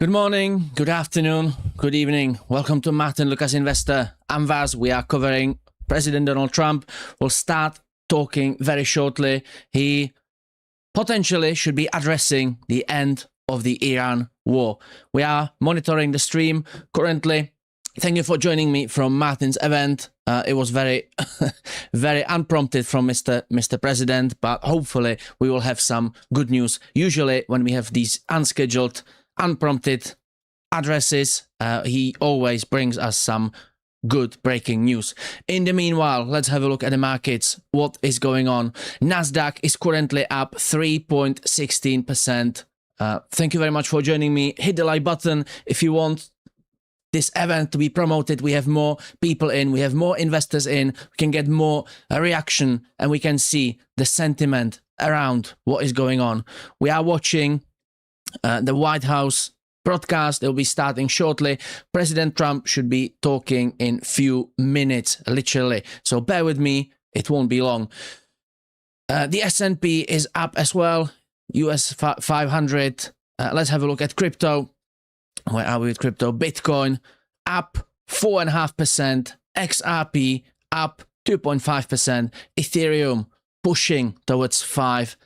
Good morning, good afternoon, good evening. Welcome to Martyn Lucas Investor. I'm Vaz. We are covering President Donald Trump. We'll start talking very shortly. He potentially should be addressing the end of the Iran war. We are monitoring the stream currently. Thank you for joining me from Martyn's event. It was very, very unprompted from Mr. President, but hopefully we will have some good news. Usually when we have these unscheduled, unprompted addresses, he always brings us some good breaking news. In the meanwhile, let's have a look at the markets. What is going on? Nasdaq is currently up 3.16%. Thank you very much for joining me. Hit the like button if you want this event to be promoted. We have more people in, we have more investors in, we can get more reaction, and we can see the sentiment around what is going on. We are watching the White House broadcast. It will be starting shortly. President Trump should be talking in few minutes, literally. So bear with me. It won't be long. The S&P is up as well. US 500. Let's have a look at crypto. Where are we with crypto? Bitcoin up 4.5%. XRP up 2.5%. Ethereum pushing towards 5%.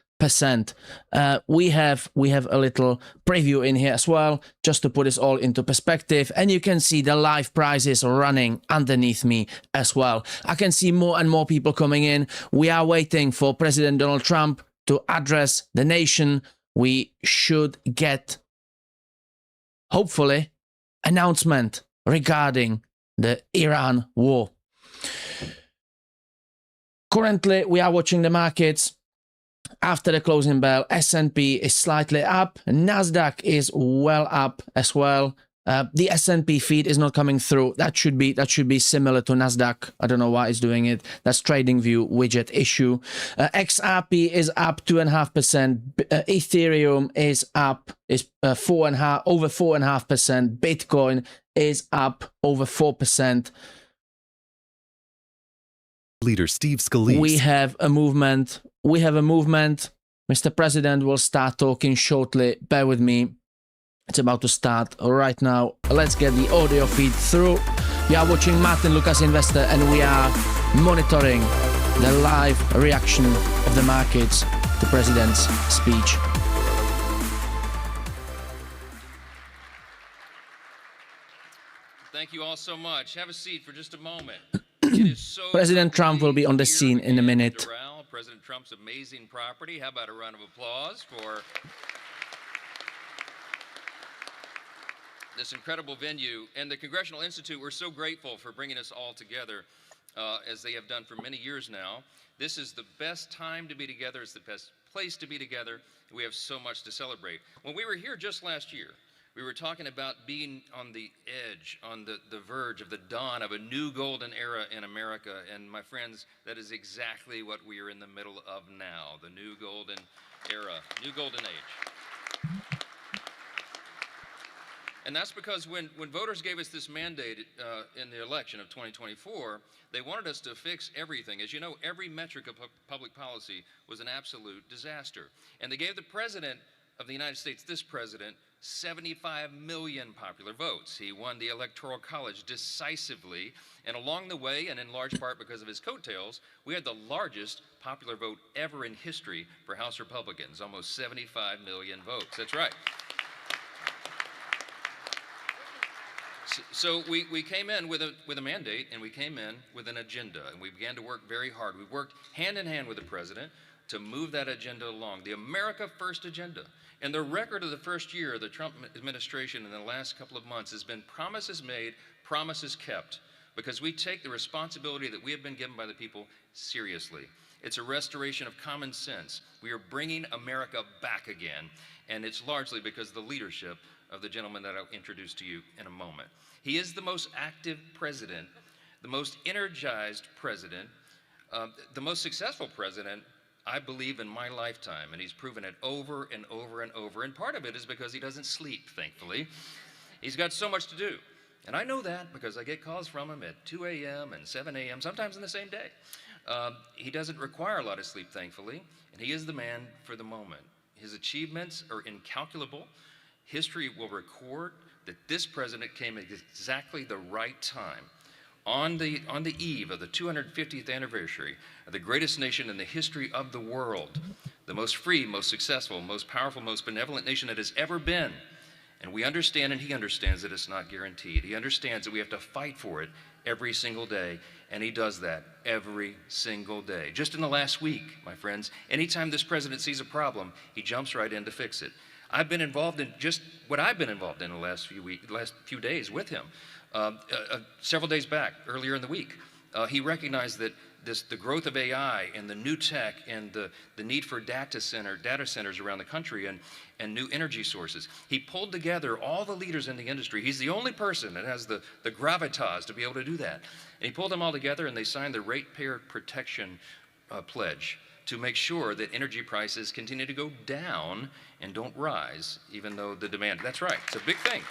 We have a little preview in here as well, just to put this all into perspective, and you can see the live prices running underneath me as well. I can see more and more people coming in. We are waiting for President Donald Trump to address the nation. We should get, hopefully, announcement regarding the Iran war. Currently, we are watching the markets. After the closing bell, S&P is slightly up. Nasdaq is well up as well. The S&P feed is not coming through. That should be similar to Nasdaq. I don't know why it's doing it. That's TradingView widget issue. XRP is up 2.5%. Ethereum is up over 4.5%. Bitcoin is up over 4%. Leader Steve Scalise. We have a movement. Mr. President will start talking shortly. Bear with me. It's about to start right now. Let's get the audio feed through. You are watching Martyn Lucas Investor, and we are monitoring the live reaction of the markets to President's speech. Thank you all so much. Have a seat for just a moment. President Trump will be on the scene in a minute. President Trump's amazing property. How about a round of applause for this incredible venue? And the Congressional Institute, we're so grateful for bringing us all together as they have done for many years now. This is the best time to be together. It's the best place to be together. We have so much to celebrate. When we were here just last year, we were talking about being on the edge, on the verge of the dawn of a new golden era in America. And my friends, that is exactly what we are in the middle of now, the new golden era, new golden age. And that's because when voters gave us this mandate in the election of 2024, they wanted us to fix everything. As you know, every metric of public policy was an absolute disaster. And they gave the President of the United States, this president, 75 million popular votes. He won the Electoral College decisively, and along the way, and in large part because of his coattails, we had the largest popular vote ever in history for House Republicans, almost 75 million votes. That's right. So we came in with a mandate, and we came in with an agenda, and we began to work very hard. We worked hand in hand with the president to move that agenda along, the America First agenda. And the record of the first year of the Trump administration in the last couple of months has been promises made, promises kept, because we take the responsibility that we have been given by the people seriously. It's a restoration of common sense. We are bringing America back again, and it's largely because of the leadership of the gentleman that I'll introduce to you in a moment. He is the most active president, the most energized president, the most successful president, I believe, in my lifetime, and he's proven it over and over and over. And part of it is because he doesn't sleep, thankfully. He's got so much to do. And I know that because I get calls from him at 2 a.m. and 7 a.m., sometimes in the same day. He doesn't require a lot of sleep, thankfully, and he is the man for the moment. His achievements are incalculable. History will record that this president came at exactly the right time, on the eve of the 250th anniversary of the greatest nation in the history of the world, the most free, most successful, most powerful, most benevolent nation that has ever been. And we understand, and he understands, that it's not guaranteed. He understands that we have to fight for it every single day, and he does that every single day. Just in the last week, my friends, anytime this president sees a problem, he jumps right in to fix it. I've been involved in just what I've been involved in the last few days with him. Several days back, earlier in the week, he recognized that the growth of AI and the new tech and the need for data centers around the country and new energy sources. He pulled together all the leaders in the industry. He's the only person that has the gravitas to be able to do that. And he pulled them all together, and they signed the Ratepayer Protection Pledge to make sure that energy prices continue to go down and don't rise, even though the demand, that's right, it's a big thing.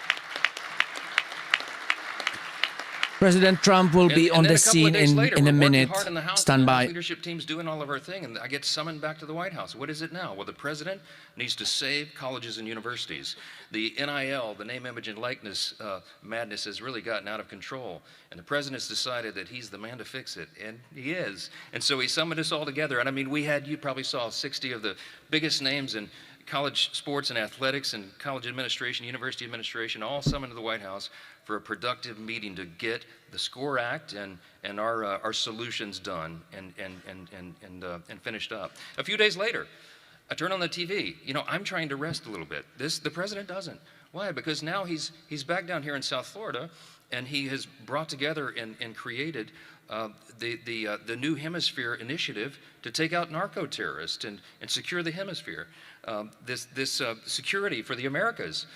President Trump will be on the scene in a minute. Stand by. Leadership team's doing all of our thing, and I get summoned back to the White House. What is it now? Well, the president needs to save colleges and universities. The NIL, the name, image, and likeness madness has really gotten out of control, and the president's decided that he's the man to fix it, and he is. And so he summoned us all together, and I mean, you probably saw 60 of the biggest names in college sports and athletics and college administration, university administration, all summoned to the White House for a productive meeting to get the SCORE Act and our solutions done and finished up. A few days later, I turn on the TV. You know, I'm trying to rest a little bit. The president doesn't. Why? Because now he's back down here in South Florida, and he has brought together and created the New Hemisphere initiative to take out narco-terrorists and secure the hemisphere. This security for the Americas.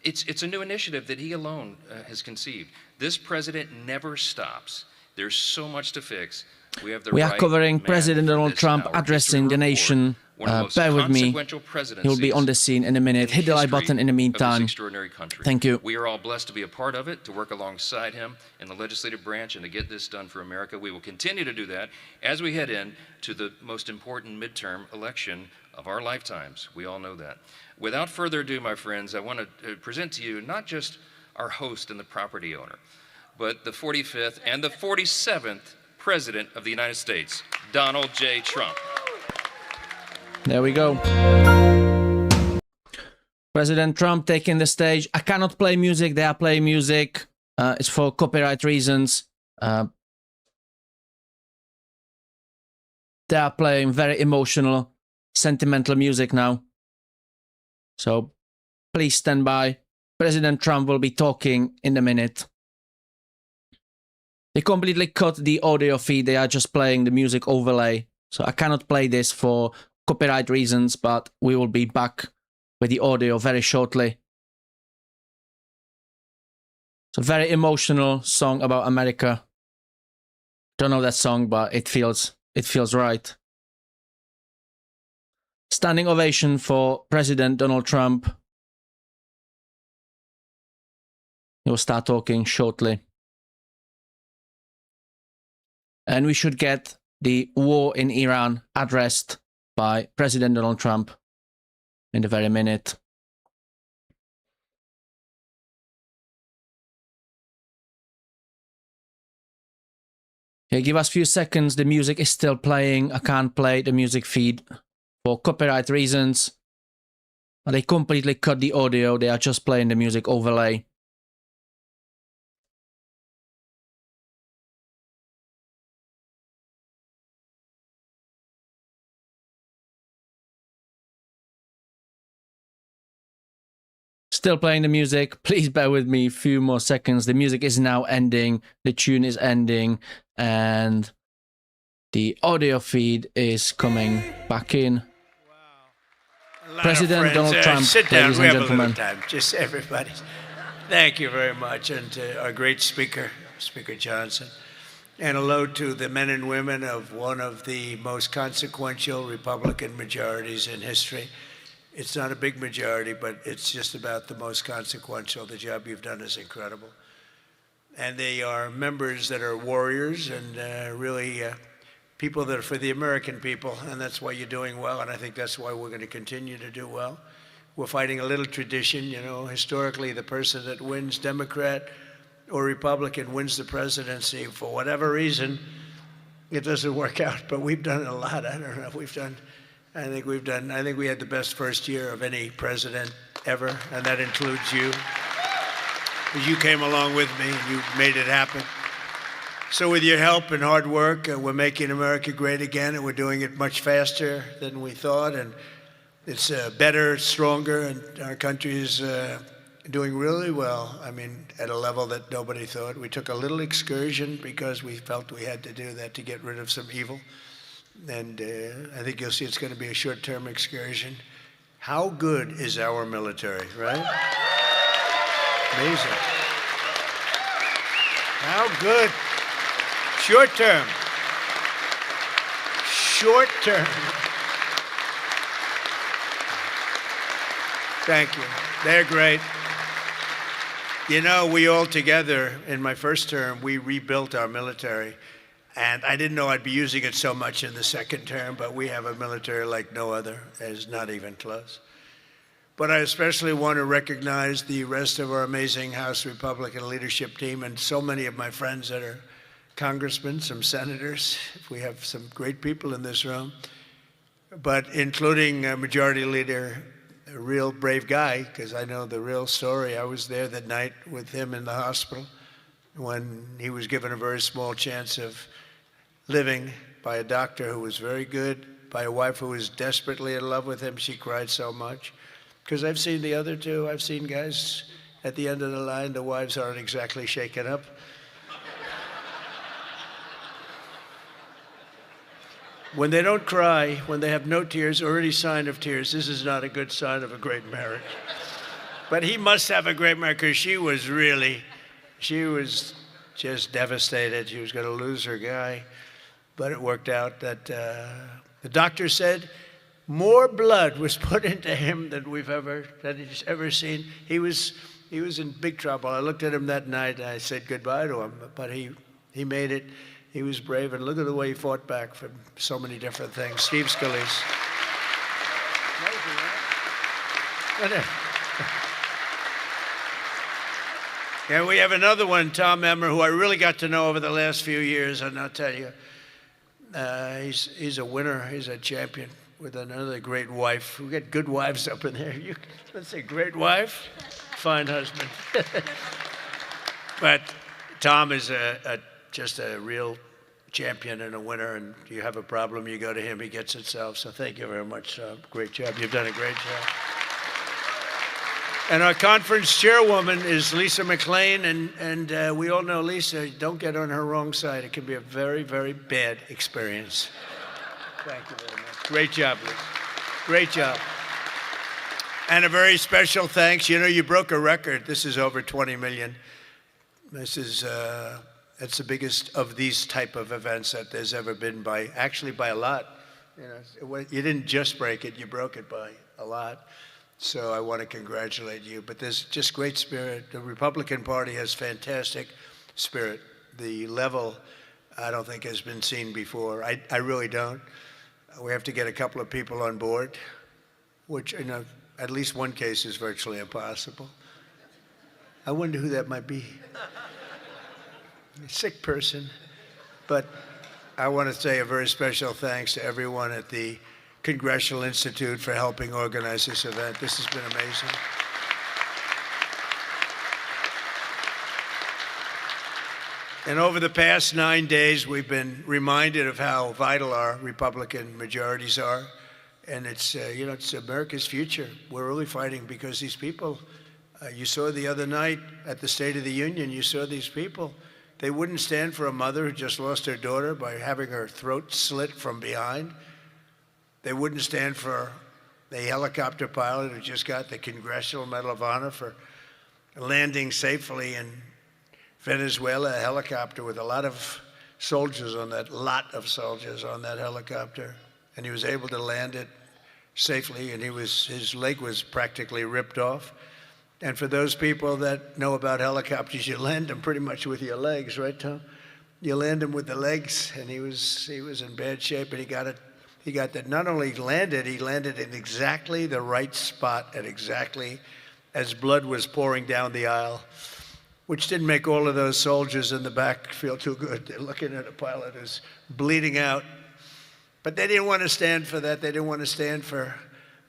It's a new initiative that he alone has conceived. This president never stops. There's so much to fix. We are covering President Donald Trump addressing the nation. Bear with me. He'll be on the scene in a minute. Hit the like button in the meantime. Thank you. We are all blessed to be a part of it, to work alongside him in the legislative branch and to get this done for America. We will continue to do that as we head in to the most important midterm election of our lifetimes. We all know that. Without further ado, my friends, I want to present to you not just our host and the property owner, but the 45th and the 47th President of the United States, Donald J. Trump. There we go. President Trump taking the stage. I cannot play music. They are playing music. It's for copyright reasons. They are playing very emotional, sentimental music now. So please stand by. President Trump will be talking in a minute. They completely cut the audio feed. They are just playing the music overlay. So I cannot play this for copyright reasons, but we will be back with the audio very shortly. It's a very emotional song about America. Don't know that song, but it feels right. Standing ovation for President Donald Trump. He will start talking shortly. And we should get the war in Iran addressed by President Donald Trump in a very minute. Okay, give us a few seconds. The music is still playing. I can't play the music feed for copyright reasons. They completely cut the audio. They are just playing the music overlay. Still playing the music. Please bear with me a few more seconds. The music is now ending. The tune is ending. And the audio feed is coming back in. President Donald Trump, sit down. ladies We and have gentlemen. a little time. Just everybody. Thank you very much. And to our great speaker, Speaker Johnson. And hello to the men and women of one of the most consequential Republican majorities in history. It's not a big majority, but it's just about the most consequential. The job you've done is incredible. And they are members that are warriors and really people that are for the American people, and that's why you're doing well, and I think that's why we're going to continue to do well. We're fighting a little tradition, you know, historically the person that wins, Democrat or Republican, wins the presidency. For whatever reason, it doesn't work out, but we've done a lot. I don't know, I think we had the best first year of any president ever, and that includes you. You came along with me and you made it happen. So with your help and hard work, we're making America great again, and we're doing it much faster than we thought, and it's better, stronger, and our country is doing really well. I mean, at a level that nobody thought. We took a little excursion because we felt we had to do that to get rid of some evil. And I think you'll see it's going to be a short-term excursion. How good is our military, right? Amazing. How good. Short-term. Short-term. Thank you. They're great. You know, we all together, in my first term, we rebuilt our military. And I didn't know I'd be using it so much in the second term, but we have a military like no other. It's not even close. But I especially want to recognize the rest of our amazing House Republican leadership team and so many of my friends that are congressmen, some senators. We have some great people in this room, but including Majority Leader, a real brave guy, because I know the real story. I was there that night with him in the hospital when he was given a very small chance of living by a doctor who was very good, by a wife who was desperately in love with him. She cried so much. Because I've seen the other two. I've seen guys at the end of the line, the wives aren't exactly shaken up. When they don't cry, when they have no tears or any sign of tears, this is not a good sign of a great marriage. But he must have a great marriage, because she was just devastated. She was going to lose her guy. But it worked out that the doctor said more blood was put into him than he's ever seen. He was in big trouble. I looked at him that night and I said goodbye to him, but he made it. He was brave, and look at the way he fought back from so many different things. Steve Scalise. And we have another one, Tom Emmer, who I really got to know over the last few years, and I'll tell you, he's a winner. He's a champion with another great wife. We got good wives up in there. Let's say great wife, fine husband. But Tom is just a real champion and a winner, and you have a problem, you go to him, he gets it solved. So thank you very much. Great job. You've done a great job. And our conference chairwoman is Lisa McLean, and we all know Lisa. Don't get on her wrong side. It can be a very, very bad experience. Thank you very much. Great job, Lisa. Great job. And a very special thanks. You know, you broke a record. This is over 20 million. This is it's the biggest of these type of events that there's ever been by a lot. You know, you didn't just break it, you broke it by a lot. So I want to congratulate you. But there's just great spirit. The Republican Party has fantastic spirit. The level, I don't think, has been seen before. I really don't. We have to get a couple of people on board, which, you know, at least one case is virtually impossible. I wonder who that might be. A sick person. But I want to say a very special thanks to everyone at the Congressional Institute for helping organize this event. This has been amazing. And over the past 9 days, we've been reminded of how vital our Republican majorities are. And it's, you know, it's America's future. We're really fighting because these people, you saw the other night at the State of the Union, you saw these people. They wouldn't stand for a mother who just lost her daughter by having her throat slit from behind. They wouldn't stand for the helicopter pilot who just got the Congressional Medal of Honor for landing safely in Venezuela, a helicopter with a lot of soldiers on that helicopter. And he was able to land it safely, and his leg was practically ripped off. And for those people that know about helicopters, you land them pretty much with your legs, right, Tom? You land him with the legs, and he was in bad shape, and He got that. Not only landed, he landed in exactly the right spot at exactly as blood was pouring down the aisle, which didn't make all of those soldiers in the back feel too good. They're looking at a pilot who's bleeding out. But they didn't want to stand for that. They didn't want to stand for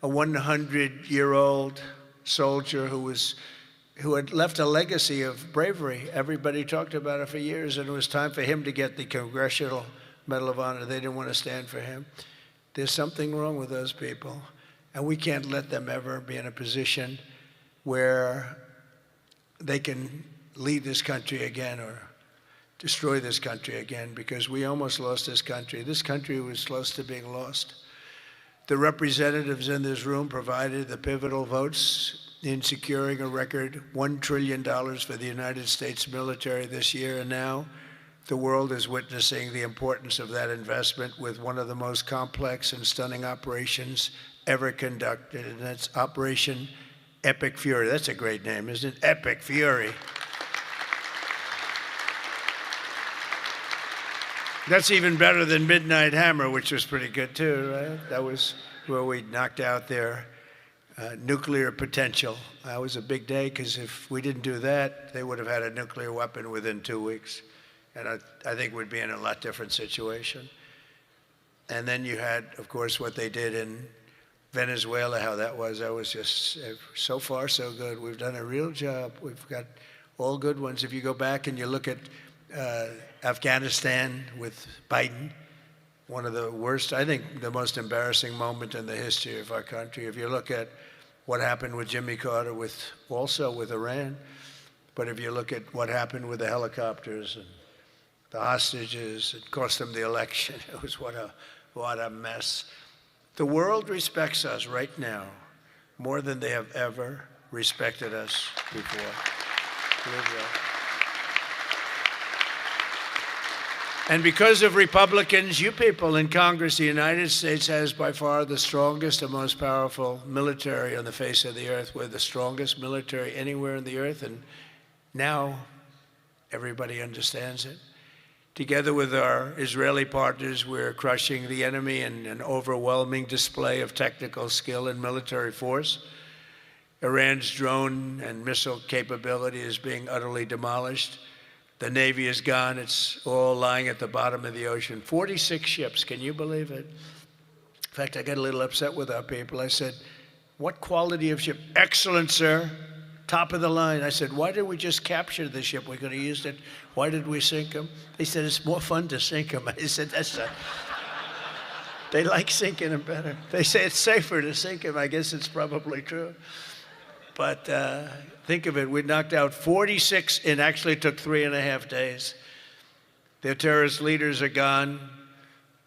a 100-year-old soldier who had left a legacy of bravery. Everybody talked about it for years, and it was time for him to get the Congressional Medal of Honor. They didn't want to stand for him. There's something wrong with those people, and we can't let them ever be in a position where they can lead this country again or destroy this country again, because we almost lost this country. This country was close to being lost. The representatives in this room provided the pivotal votes in securing a record $1 trillion for the United States military this year, and now the world is witnessing the importance of that investment with one of the most complex and stunning operations ever conducted, and that's Operation Epic Fury. That's a great name, isn't it? Epic Fury. That's even better than Midnight Hammer, which was pretty good too, right? That was where we knocked out their nuclear potential. That was a big day, because if we didn't do that, they would have had a nuclear weapon within 2 weeks. And I think we'd be in a lot different situation. And then you had, of course, what they did in Venezuela, how that was just so far so good. We've done a real job. We've got all good ones. If you go back and you look at Afghanistan with Biden, one of the worst, I think the most embarrassing moment in the history of our country. If you look at what happened with Jimmy Carter, also with Iran, but if you look at what happened with the helicopters and the hostages, it cost them the election. It was what a mess. The world respects us right now more than they have ever respected us before. Believe that. And because of Republicans, you people in Congress, the United States has by far the strongest and most powerful military on the face of the earth. We're the strongest military anywhere in the earth, and now everybody understands it. Together with our Israeli partners, we're crushing the enemy in an overwhelming display of technical skill and military force. Iran's drone and missile capability is being utterly demolished. The Navy is gone. It's all lying at the bottom of the ocean. 46 ships, can you believe it? In fact, I got a little upset with our people. I said, what quality of ship? Excellent, sir. Top of the line. I said, why did we just capture the ship? We could have used it. Why did we sink them? They said, it's more fun to sink them. I said, that's not. They like sinking them better. They say it's safer to sink them. I guess it's probably true. But think of it, we knocked out 46, and actually took 3.5 days. Their terrorist leaders are gone.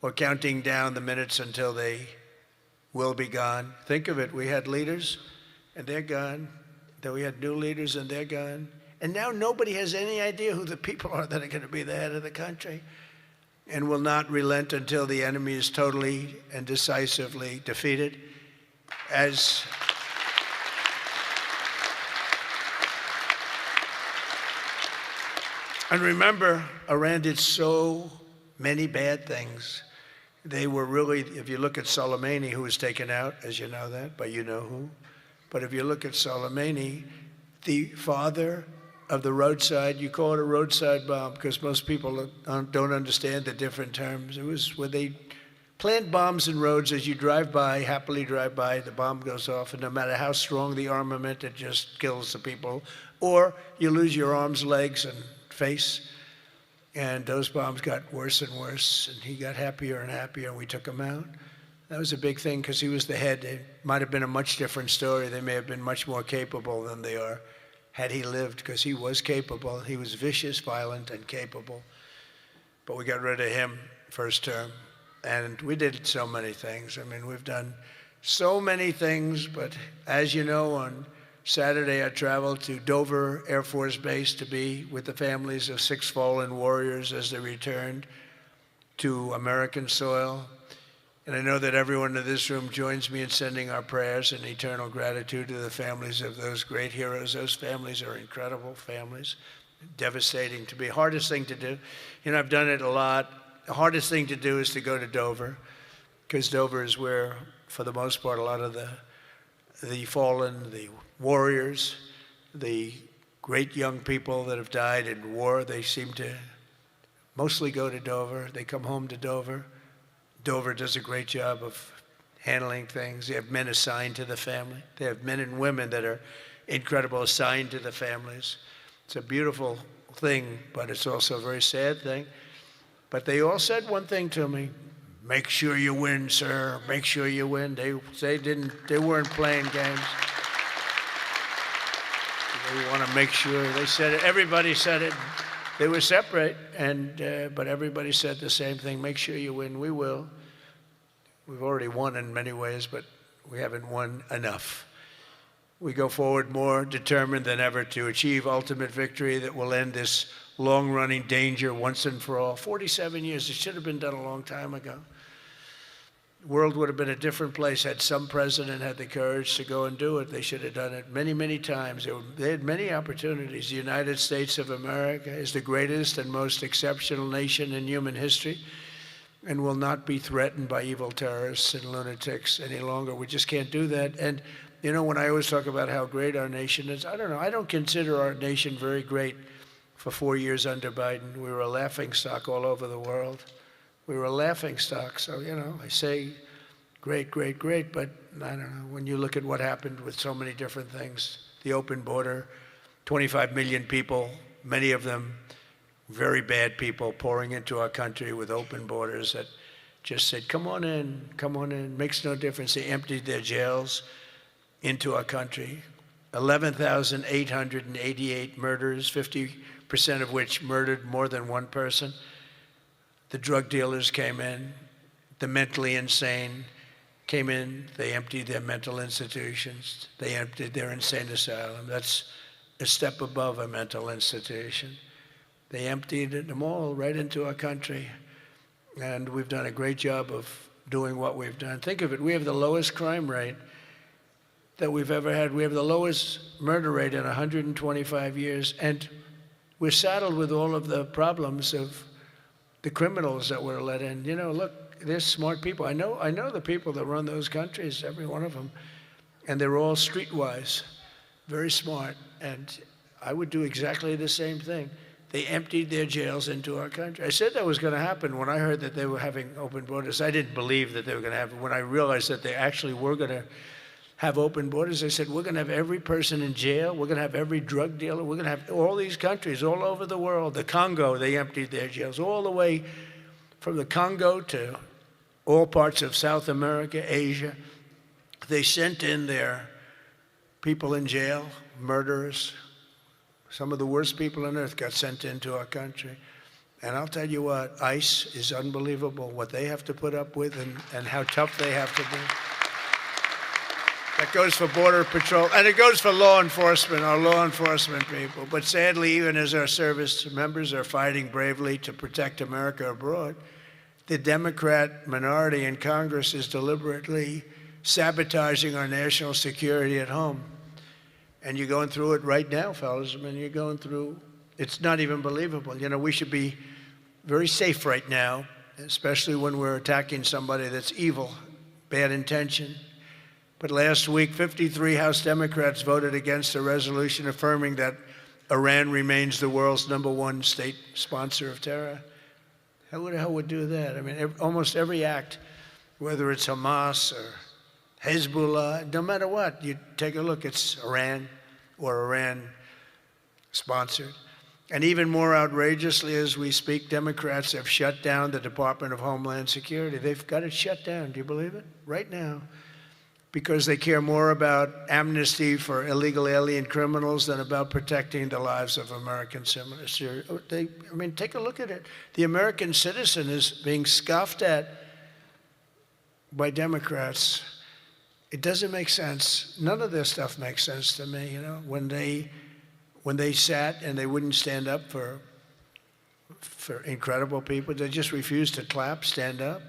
We're counting down the minutes until they will be gone. Think of it, we had leaders, and they're gone. Then we had new leaders, and they're gone. And now nobody has any idea who the people are that are going to be the head of the country, and will not relent until the enemy is totally and decisively defeated. And remember, Iran did so many bad things. They were really, if you look at Soleimani, who was taken out, as you know that, but you know who. But if you look at Soleimani, the father of the roadside, you call it a roadside bomb because most people don't understand the different terms. It was where they plant bombs in roads as you drive by, happily drive by, the bomb goes off, and no matter how strong the armament, it just kills the people. Or you lose your arms, legs, and face. And those bombs got worse and worse, and he got happier and happier, and we took him out. That was a big thing because he was the head. It might have been a much different story. They may have been much more capable than they are had he lived, because he was capable. He was vicious, violent, and capable. But we got rid of him first term. And we did so many things. I mean, we've done so many things, but as you know, on Saturday, I traveled to Dover Air Force Base to be with the families of 6 fallen warriors as they returned to American soil. And I know that everyone in this room joins me in sending our prayers and eternal gratitude to the families of those great heroes. Those families are incredible families, devastating to be. Hardest thing to do. You know, I've done it a lot. The hardest thing to do is to go to Dover because Dover is where, for the most part, a lot of the fallen, the warriors, the great young people that have died in war, they seem to mostly go to Dover. They come home to Dover. Dover does a great job of handling things. They have men assigned to the family. They have men and women that are incredible, assigned to the families. It's a beautiful thing, but it's also a very sad thing. But they all said one thing to me: make sure you win, sir. Make sure you win. They weren't playing games. They want to make sure. They said it. Everybody said it. They were separate, but everybody said the same thing: make sure you win. We will. We've already won in many ways, but we haven't won enough. We go forward more determined than ever to achieve ultimate victory that will end this long-running danger once and for all. 47 years, it should have been done a long time ago. The world would have been a different place had some president had the courage to go and do it. They should have done it many, many times. They had many opportunities. The United States of America is the greatest and most exceptional nation in human history, and will not be threatened by evil terrorists and lunatics any longer. We just can't do that. And, you know, when I always talk about how great our nation is, I don't know, I don't consider our nation very great for 4 years under Biden. We were a laughingstock all over the world. We were a laughingstock. So, you know, I say great, great, great, but I don't know, when you look at what happened with so many different things, the open border, 25 million people, many of them very bad people pouring into our country with open borders that just said, come on in, makes no difference. They emptied their jails into our country. 11,888 murders, 50% of which murdered more than one person. The drug dealers came in, the mentally insane came in, they emptied their mental institutions, they emptied their insane asylum. That's a step above a mental institution. They emptied them all right into our country, and we've done a great job of doing what we've done. Think of it, we have the lowest crime rate that we've ever had. We have the lowest murder rate in 125 years, and we're saddled with all of the problems of the criminals that were let in. You know, look, they're smart people. I know the people that run those countries, every one of them, and they're all streetwise, very smart, and I would do exactly the same thing. They emptied their jails into our country. I said that was going to happen when I heard that they were having open borders. I didn't believe that they were going to have it. When I realized that they actually were going to have open borders, I said, we're going to have every person in jail. We're going to have every drug dealer. We're going to have all these countries all over the world. The Congo, they emptied their jails all the way from the Congo to all parts of South America, Asia. They sent in their people in jail, murderers. Some of the worst people on earth got sent into our country. And I'll tell you what, ICE is unbelievable, what they have to put up with and how tough they have to be. That goes for Border Patrol, and it goes for law enforcement, our law enforcement people. But sadly, even as our service members are fighting bravely to protect America abroad, the Democrat minority in Congress is deliberately sabotaging our national security at home. And you're going through it right now, fellas. I mean, you're going through, it's not even believable. You know, we should be very safe right now, especially when we're attacking somebody that's evil, bad intention. But last week, 53 House Democrats voted against a resolution affirming that Iran remains the world's #1 state sponsor of terror. Who the hell would do that? I mean, almost every act, whether it's Hamas or Hezbollah, no matter what, you take a look, it's Iran or Iran-sponsored. And even more outrageously, as we speak, Democrats have shut down the Department of Homeland Security. They've got it shut down. Do you believe it? Right now. Because they care more about amnesty for illegal alien criminals than about protecting the lives of American citizens. I mean, take a look at it. The American citizen is being scoffed at by Democrats. It doesn't make sense. None of this stuff makes sense to me, you know, when they sat and they wouldn't stand up for incredible people. They just refused to clap, stand up.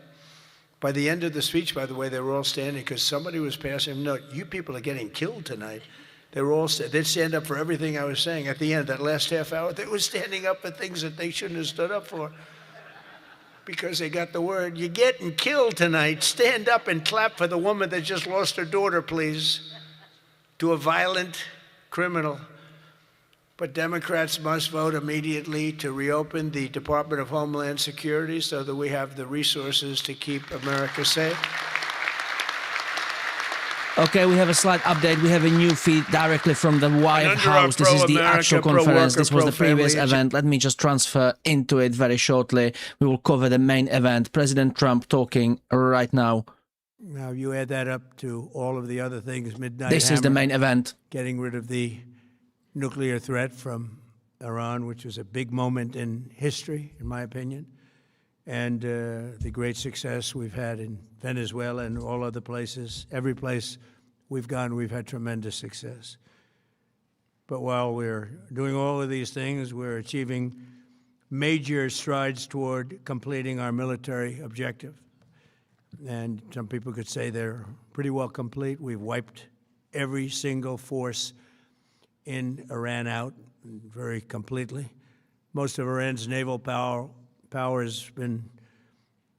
By the end of the speech, by the way, they were all standing because somebody was passing them. No, you people are getting killed tonight. They were all, they'd stand up for everything I was saying. At the end, that last half hour, they were standing up for things that they shouldn't have stood up for. because they got the word, "You're getting killed tonight. Stand up and clap for the woman that just lost her daughter, please," to a violent criminal. But Democrats must vote immediately to reopen the Department of Homeland Security so that we have the resources to keep America safe. Okay, we have a slight update. We have a new feed directly from the White under our House. This is the pro-America, actual conference. This was the pro-worker, previous pro-family event. Let me just transfer into it very shortly. We will cover the main event. President Trump talking right now. Now, you add that up to all of the other things, Midnight This is the Hammer, main event. getting rid of the nuclear threat from Iran, which was a big moment in history, in my opinion, and the great success we've had in Venezuela and all other places. Every place we've gone, we've had tremendous success. But while we're doing all of these things, we're achieving major strides toward completing our military objective. And some people could say they're pretty well complete. We've wiped every single force in Iran out very completely. Most of Iran's naval power has been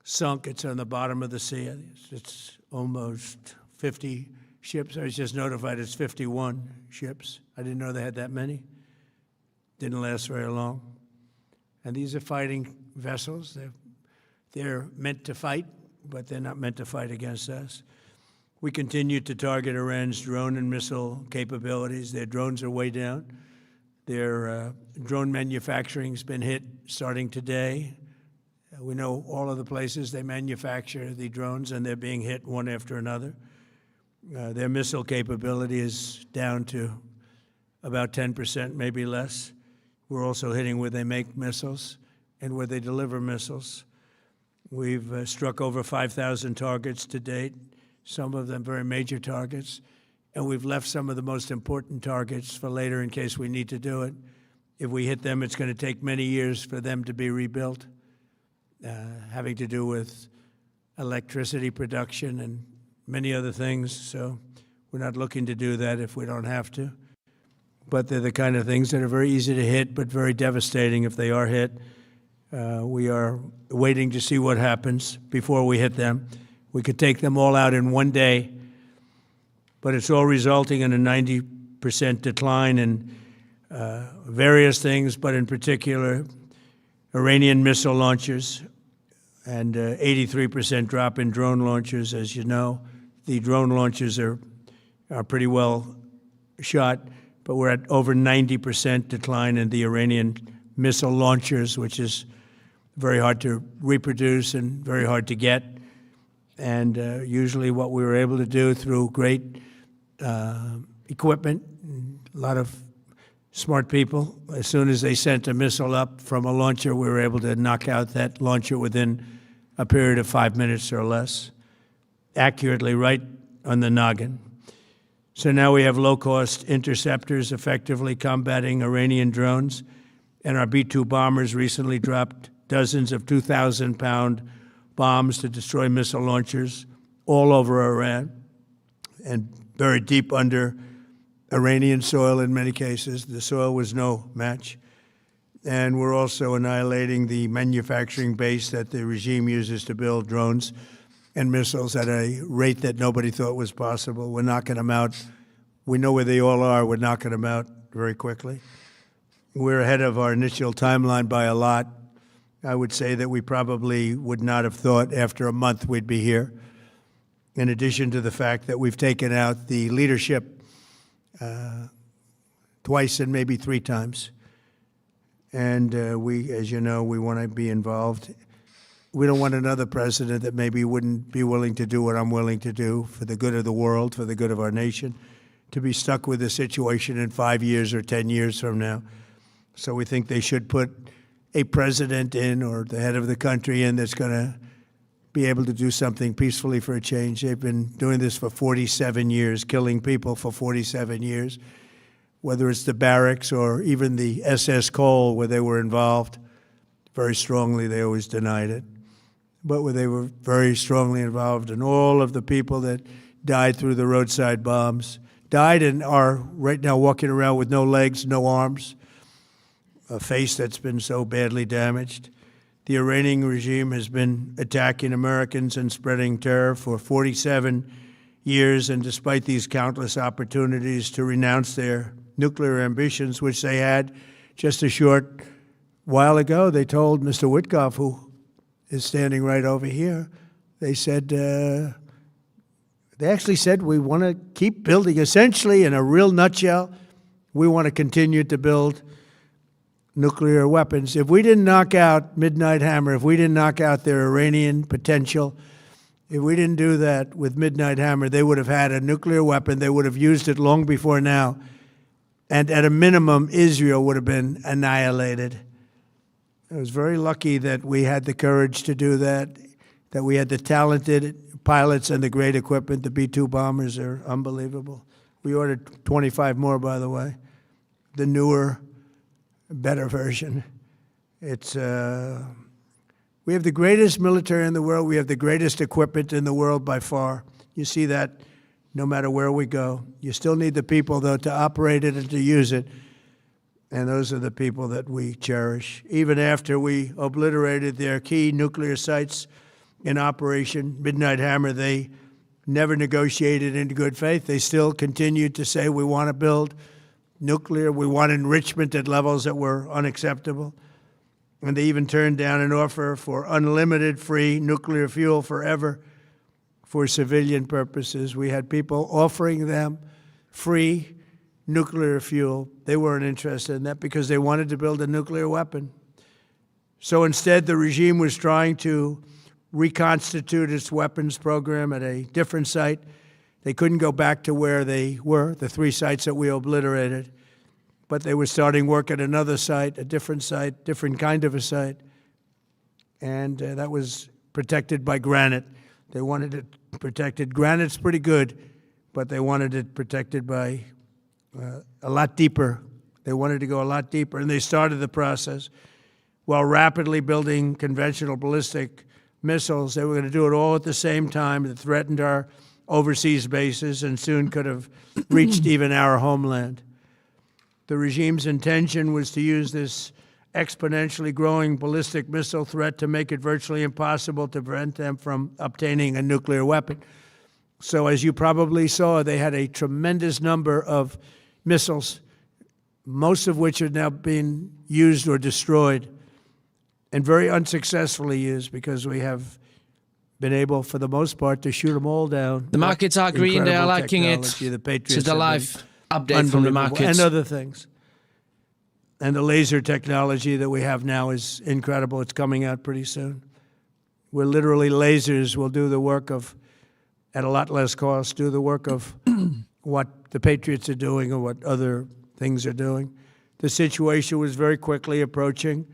sunk. It's on the bottom of the sea. It's almost 50 ships. I was just notified it's 51 ships. I didn't know they had that many. Didn't last very long. And these are fighting vessels. They're meant to fight, but they're not meant to fight against us. We continue to target Iran's drone and missile capabilities. Their drones are way down. Their drone manufacturing's been hit starting today. We know all of the places they manufacture the drones, and they're being hit one after another. Their missile capability is down to about 10%, maybe less. We're also hitting where they make missiles and where they deliver missiles. We've struck over 5,000 targets to date, some of them very major targets, and we've left some of the most important targets for later in case we need to do it. If we hit them, it's going to take many years for them to be rebuilt, having to do with electricity production and many other things. So we're not looking to do that if we don't have to. But they're the kind of things that are very easy to hit, but very devastating if they are hit. We are waiting to see what happens before we hit them. We could take them all out in one day, but it's all resulting in a 90% decline in various things, but in particular, Iranian missile launchers and 83% drop in drone launchers. As you know, the drone launchers are pretty well shot, but we're at over 90% decline in the Iranian missile launchers, which is very hard to reproduce and very hard to get. And usually what we were able to do through great equipment, a lot of smart people, as soon as they sent a missile up from a launcher, we were able to knock out that launcher within a period of 5 minutes or less, accurately right on the noggin. So now we have low-cost interceptors effectively combating Iranian drones, and our B-2 bombers recently dropped dozens of 2,000-pound bombs to destroy missile launchers all over Iran and buried deep under Iranian soil in many cases. The soil was no match. And we're also annihilating the manufacturing base that the regime uses to build drones and missiles at a rate that nobody thought was possible. We're knocking them out. We know where they all are. We're knocking them out very quickly. We're ahead of our initial timeline by a lot. I would say that we probably would not have thought after a month we'd be here, in addition to the fact that we've taken out the leadership twice and maybe 3 times. And we, as you know, we want to be involved. We don't want another president that maybe wouldn't be willing to do what I'm willing to do for the good of the world, for the good of our nation, to be stuck with a situation in 5 years or 10 years from now. So we think they should put a president in, or the head of the country in, that's going to be able to do something peacefully for a change. They've been doing this for 47 years, killing people for 47 years, whether it's the barracks or even the SS Cole where they were involved. Very strongly, they always denied it. But where they were very strongly involved, and all of the people that died through the roadside bombs, died and are right now walking around with no legs, no arms, a face that's been so badly damaged. The Iranian regime has been attacking Americans and spreading terror for 47 years, and despite these countless opportunities to renounce their nuclear ambitions, which they had just a short while ago, they told Mr. Witkoff, who is standing right over here, they said, they actually said, we want to keep building. Essentially, in a real nutshell, we want to continue to build nuclear weapons. If we didn't knock out Midnight Hammer, if we didn't knock out their Iranian potential, if we didn't do that with Midnight Hammer, they would have had a nuclear weapon. They would have used it long before now. And at a minimum, Israel would have been annihilated. I was very lucky that we had the courage to do that we had the talented pilots and the great equipment. The B-2 bombers are unbelievable. We ordered 25 more, by the way. The newer, better version. It's we have the greatest military in the world. We have the greatest equipment in the world by far. You see that no matter where we go. You still need the people, though, to operate it and to use it. And those are the people that we cherish. Even after we obliterated their key nuclear sites in Operation Midnight Hammer, they never negotiated in good faith. They still continued to say, we want to build nuclear. We want enrichment at levels that were unacceptable. And they even turned down an offer for unlimited free nuclear fuel forever for civilian purposes. We had people offering them free nuclear fuel. They weren't interested in that because they wanted to build a nuclear weapon. So instead, the regime was trying to reconstitute its weapons program at a different site. They couldn't go back to where they were, the 3 sites that we obliterated, but they were starting work at another site, a different site, different kind of a site, and that was protected by granite. They wanted it protected. Granite's pretty good, but they wanted it protected by a lot deeper. They wanted to go a lot deeper, and they started the process while rapidly building conventional ballistic missiles. They were going to do it all at the same time that threatened our overseas bases and soon could have reached even our homeland. The regime's intention was to use this exponentially growing ballistic missile threat to make it virtually impossible to prevent them from obtaining a nuclear weapon. So as you probably saw, they had a tremendous number of missiles, most of which are now being used or destroyed, and very unsuccessfully used because we have been able, for the most part, to shoot them all down. The markets are green, they are liking it. The Patriots This is the live update from the markets. And other things. And the laser technology that we have now is incredible. It's coming out pretty soon. Where literally lasers will do the work of, at a lot less cost, do the work of what the Patriots are doing or what other things are doing. The situation was very quickly approaching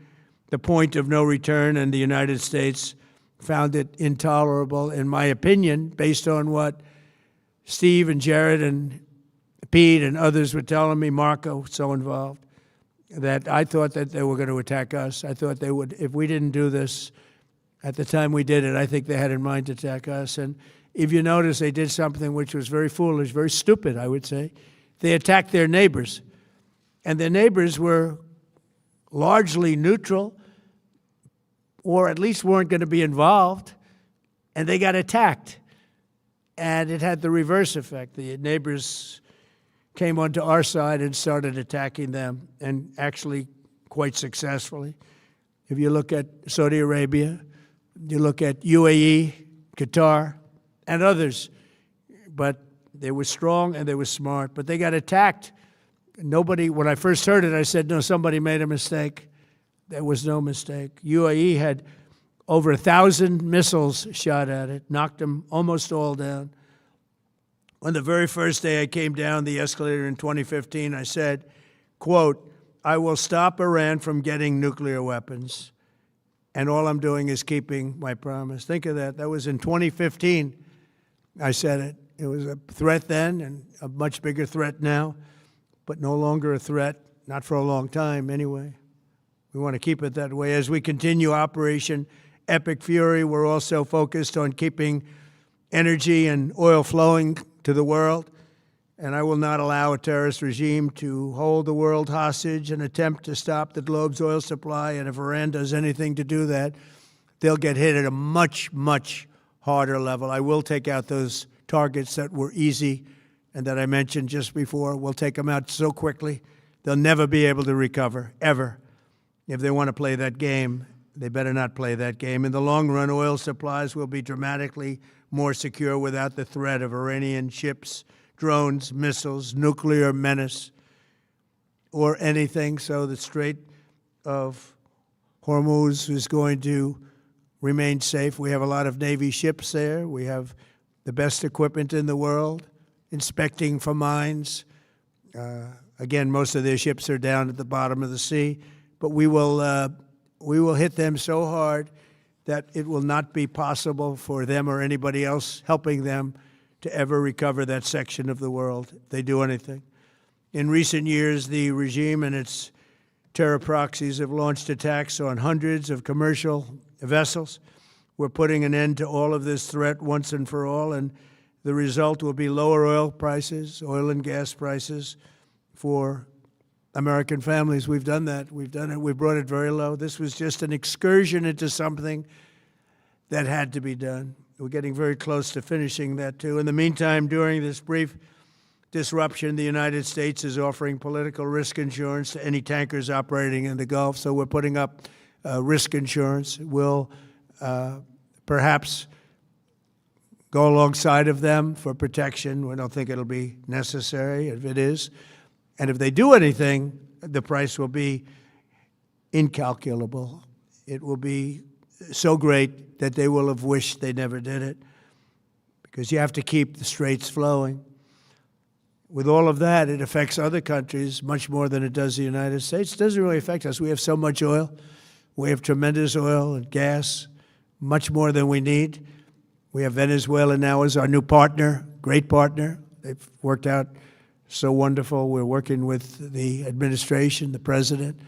the point of no return, and the United States found it intolerable, in my opinion, based on what Steve and Jared and Pete and others were telling me, Marco, so involved, that I thought that they were going to attack us. I thought they would, if we didn't do this at the time we did it, I think they had in mind to attack us. And if you notice, they did something which was very foolish, very stupid, I would say. They attacked their neighbors. And their neighbors were largely neutral, or at least weren't going to be involved, and they got attacked. And it had the reverse effect. The neighbors came onto our side and started attacking them, and actually quite successfully. If you look at Saudi Arabia, you look at UAE, Qatar, and others, but they were strong and they were smart, but they got attacked. Nobody, when I first heard it, I said, no, somebody made a mistake. There was no mistake. UAE had over 1,000 missiles shot at it, knocked them almost all down. On the very first day I came down the escalator in 2015, I said, quote, I will stop Iran from getting nuclear weapons, and all I'm doing is keeping my promise. Think of that. That was in 2015. I said it. It was a threat then and a much bigger threat now, but no longer a threat, not for a long time anyway. We want to keep it that way. As we continue Operation Epic Fury, we're also focused on keeping energy and oil flowing to the world. and I will not allow a terrorist regime to hold the world hostage and attempt to stop the globe's oil supply. And if Iran does anything to do that, they'll get hit at a much, much harder level. I will take out those targets that were easy and that I mentioned just before. We'll take them out so quickly, they'll never be able to recover, ever. If they want to play that game, they better not play that game. In the long run, oil supplies will be dramatically more secure without the threat of Iranian ships, drones, missiles, nuclear menace, or anything. So the Strait of Hormuz is going to remain safe. We have a lot of Navy ships there. We have the best equipment in the world, inspecting for mines. Again, most of their ships are down at the bottom of the sea, but we will hit them so hard that it will not be possible for them or anybody else helping them to ever recover that section of the world if they do anything. In recent years, the regime and its terror proxies have launched attacks on hundreds of commercial vessels. We're putting an end to all of this threat once and for all, and the result will be lower oil prices, oil and gas prices for American families. We've done that. We've done it. We brought it very low. This was just an excursion into something that had to be done. We're getting very close to finishing that, too. In the meantime, during this brief disruption, the United States is offering political risk insurance to any tankers operating in the Gulf. So we're putting up risk insurance. We'll perhaps go alongside of them for protection. We don't think it'll be necessary if it is. And if they do anything, the price will be incalculable. It will be so great that they will have wished they never did it, because you have to keep the straits flowing. With all of that, it affects other countries much more than it does the United States. It doesn't really affect us. We have so much oil. We have tremendous oil and gas, much more than we need. We have Venezuela now as our new partner, great partner. They've worked out so wonderful. We're working with the administration, the president,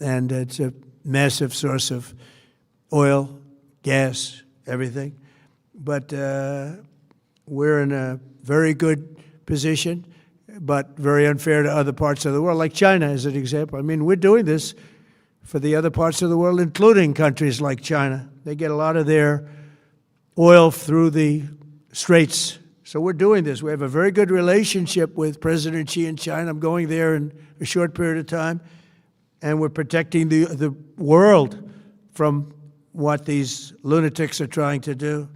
and it's a massive source of oil, gas, everything. But we're in a very good position, but very unfair to other parts of the world, like China as an example. I mean, we're doing this for the other parts of the world, including countries like China. They get a lot of their oil through the straits. So we're doing this. We have a very good relationship with President Xi in China. I'm going there in a short period of time, and we're protecting the world from what these lunatics are trying to do,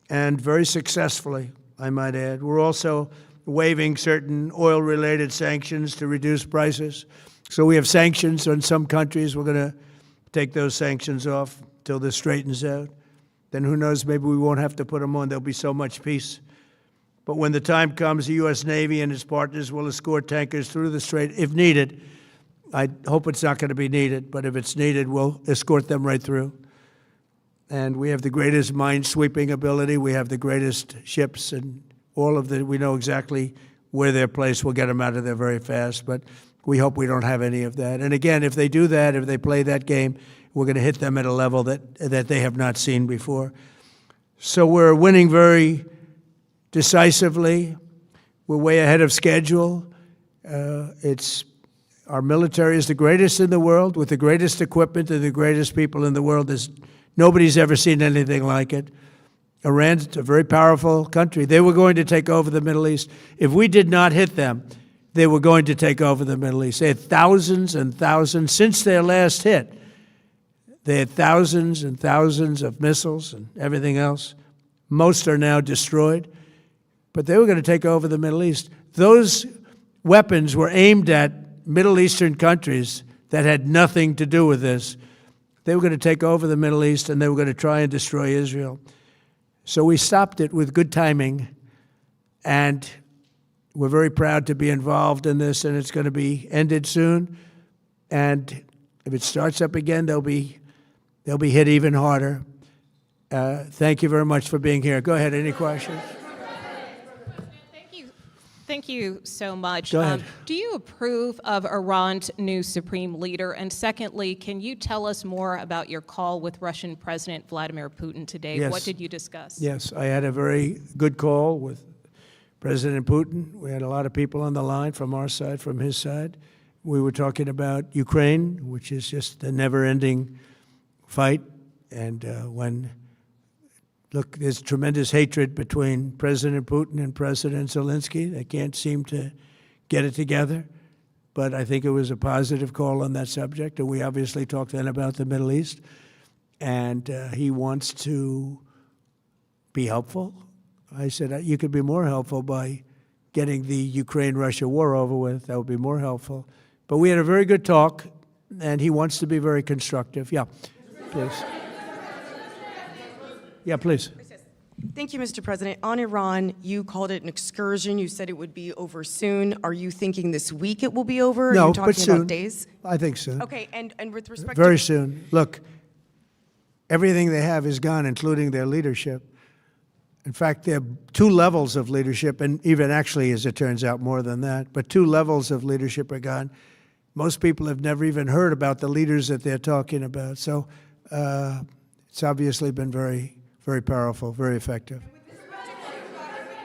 and very successfully, I might add. We're also waiving certain oil-related sanctions to reduce prices. So we have sanctions on some countries. We're going to take those sanctions off till this straightens out. Then who knows, maybe we won't have to put them on. There'll be so much peace. But when the time comes, the U.S. Navy and its partners will escort tankers through the strait if needed. I hope it's not going to be needed, but if it's needed, we'll escort them right through. And we have the greatest mine-sweeping ability. We have the greatest ships, and all of we know exactly where they're placed. We'll get them out of there very fast, but we hope we don't have any of that. And again, if they do that, if they play that game, we're going to hit them at a level that they have not seen before. So we're winning very decisively. We're way ahead of schedule. Our military is the greatest in the world, with the greatest equipment and the greatest people in the world. Nobody's ever seen anything like it. Iran's a very powerful country. They were going to take over the Middle East. If we did not hit them, they were going to take over the Middle East. They had thousands and thousands. Since their last hit, they had thousands and thousands of missiles and everything else. Most are now destroyed. But they were going to take over the Middle East. Those weapons were aimed at Middle Eastern countries that had nothing to do with this. They were going to take over the Middle East, and they were going to try and destroy Israel. So we stopped it with good timing, and we're very proud to be involved in this, and it's going to be ended soon. And if it starts up again, they'll be hit even harder. Thank you very much for being here. Go ahead. Any questions? Thank you so much. Go ahead. Do you approve of Iran's new supreme leader? And secondly, can you tell us more about your call with Russian President Vladimir Putin today? Yes. What did you discuss? Yes, I had a very good call with President Putin. We had a lot of people on the line from our side, from his side. We were talking about Ukraine, which is just a never-ending fight. And look, there's tremendous hatred between President Putin and President Zelensky. They can't seem to get it together. But I think it was a positive call on that subject. And we obviously talked then about the Middle East. And he wants to be helpful. I said, you could be more helpful by getting the Ukraine-Russia war over with. That would be more helpful. But we had a very good talk, and he wants to be very constructive. Yeah, please. Yeah, please. Thank you, Mr. President. On Iran, you called it an excursion. You said it would be over soon. Are you thinking this week it will be over? No, Are you talking but soon. about days? I think soon. Okay, and with respect Very to... soon. Look, everything they have is gone, including their leadership. In fact, there are two levels of leadership, and even actually, as it turns out, more than that. But two levels of leadership are gone. Most people have never even heard about the leaders that they're talking about. So it's obviously been very, very powerful, very effective. With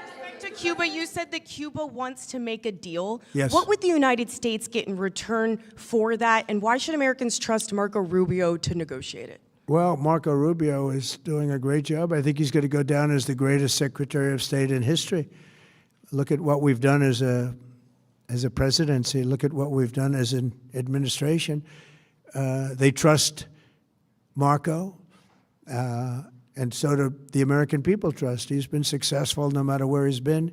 respect to Cuba, you said that Cuba wants to make a deal. Yes. What would the United States get in return for that, and why should Americans trust Marco Rubio to negotiate it? Well, Marco Rubio is doing a great job. I think he's going to go down as the greatest Secretary of State in history. Look at what we've done as a presidency. Look at what we've done as an administration. They trust Marco, and so do the American people trust. He's been successful no matter where he's been.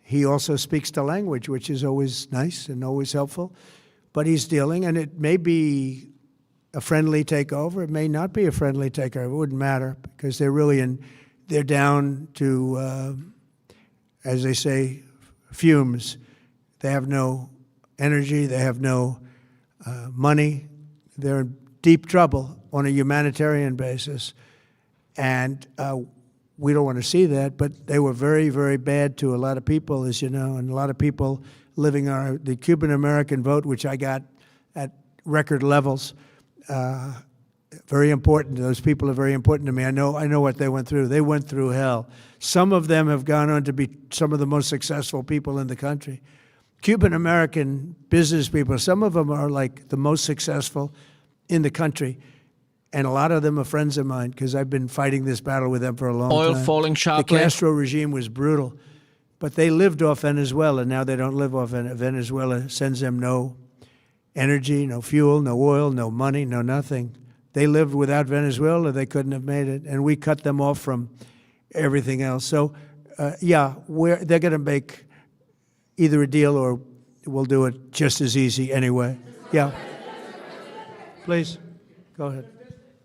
He also speaks the language, which is always nice and always helpful. But he's dealing, and it may be a friendly takeover. It may not be a friendly takeover. It wouldn't matter because they're down to, as they say, fumes. They have no energy. They have no money. They're in deep trouble on a humanitarian basis. And we don't want to see that, but they were very, very bad to a lot of people, as you know, and a lot of people living the Cuban-American vote, which I got at record levels. Very important. Those people are very important to me. I know what they went through. They went through hell. Some of them have gone on to be some of the most successful people in the country. Cuban-American business people, some of them are like the most successful in the country. And a lot of them are friends of mine because I've been fighting this battle with them for a long time. Oil falling sharply. The Castro regime was brutal. But they lived off Venezuela. Now they don't live off Venezuela. Sends them no energy, no fuel, no oil, no money, no nothing. They lived without Venezuela. They couldn't have made it. And we cut them off from everything else. So, yeah, they're going to make either a deal or we'll do it just as easy anyway. Yeah. Please, go ahead.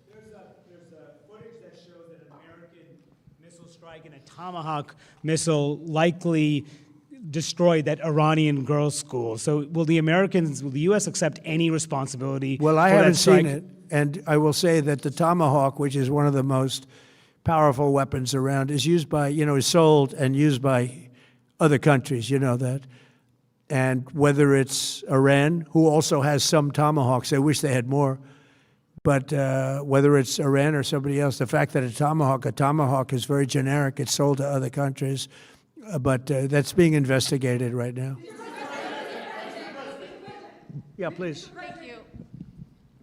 There's footage that shows that an American missile strike and a Tomahawk missile likely destroyed that Iranian girls' school. So will the U.S. accept any responsibility Well, I for haven't that strike? seen it, and I will say that the Tomahawk, which is one of the most powerful weapons around, is used by, is sold and used by other countries, you know that. And whether it's Iran, who also has some Tomahawks, I wish they had more, but whether it's Iran or somebody else, the fact that a Tomahawk is very generic. It's sold to other countries, but that's being investigated right now. Yeah, please.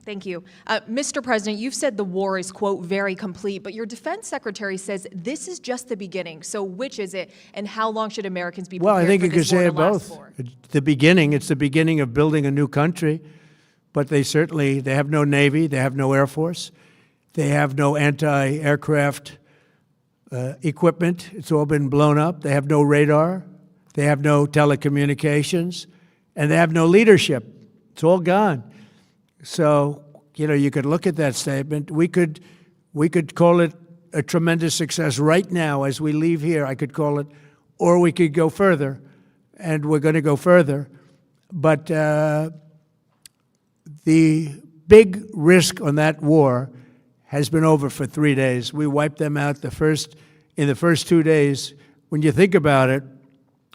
Thank you. Mr. President, you've said the war is, quote, very complete, but your defense secretary says this is just the beginning. So which is it, and how long should Americans be prepared Well, I think for you could this war say to it last both. for? It's the beginning of building a new country, but they have no Navy, they have no Air Force, they have no anti-aircraft equipment. It's all been blown up. They have no radar, they have no telecommunications, and they have no leadership. It's all gone. So, you could look at that statement. We could call it a tremendous success right now as we leave here. I could call it, or we could go further, and we're going to go further. But the big risk on that war has been over for 3 days. We wiped them out in the first 2 days. When you think about it,